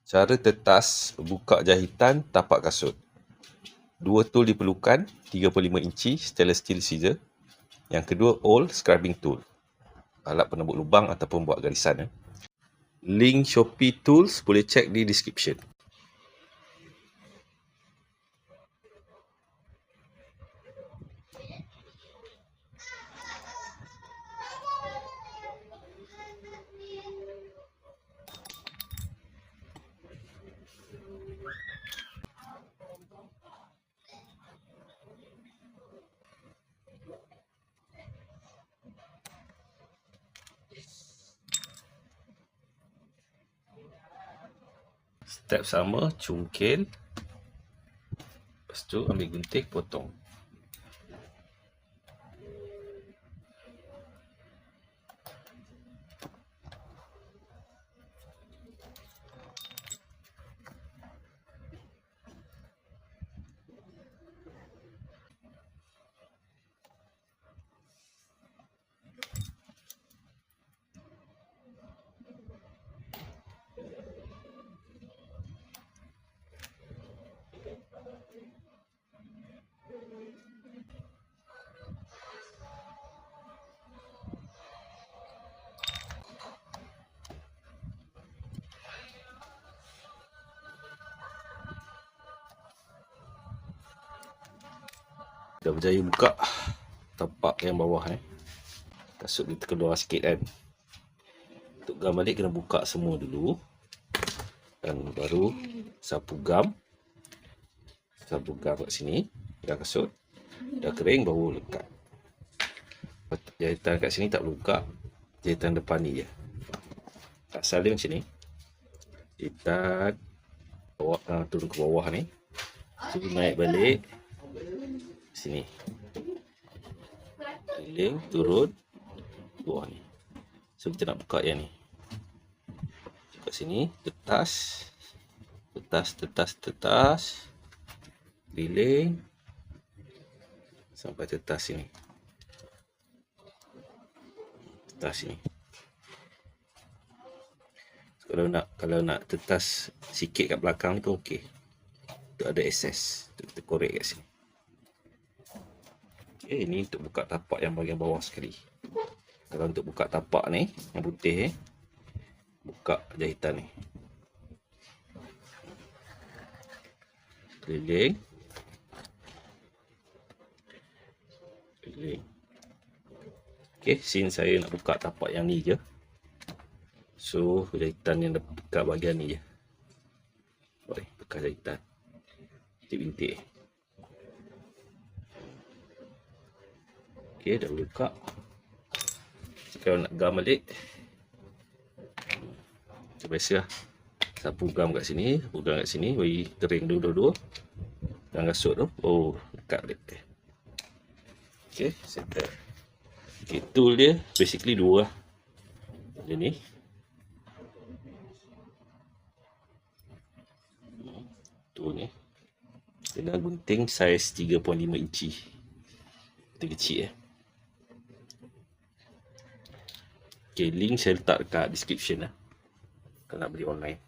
Cara tetas buka jahitan tapak kasut. Dua tool diperlukan, 35 inci stainless steel scissor. Yang kedua, awl scribing tool, alat penembuk lubang ataupun buat garisan. Link Shopee Tools boleh check di description. Step sama, cungkil. Lepas tu ambil gunting, potong. Dah berjaya buka tapak yang bawah kasut dia terkeluar sikit kan. Untuk gam balik kena buka semua dulu. Dan baru sapu gam kat sini. Dah kasut dah kering baru lekat. Jahitan kat sini tak perlu buka, jahitan depan ni je. Asal dia macam ni. Jahitan bawah, turun ke bawah ni. So naik balik sini, keliling turun bawah ni. So kita nak buka yang ni. Kat sini tetas, keliling sampai tetas sini. Tetas sini. So, kalau nak tetas sikit kat belakang ni pun okey. Tu ada access. Kita korek kat sini. Okay, ni untuk buka tapak yang bahagian bawah sekali. Kalau untuk buka tapak ni, yang putih buka jahitan ni. Keliling. Okay, since saya nak buka tapak yang ni je. So, jahitan yang dekat bahagian ni je. Boleh, bekas jahitan. Bintik. Okay, dah boleh buka. Kalau nak gam balik, macam biasa lah. Sapu gam kat sini, bagi kering dulu-dulu. Dan kasut tu, dekat balik. Okay, settle. Okay, tool dia basically dua lah. Dia ni. Tool ni. Dengan gunting saiz 3.5 inci. Gunting kecil Okay, link saya letak dekat description lah. Kalau nak beli online.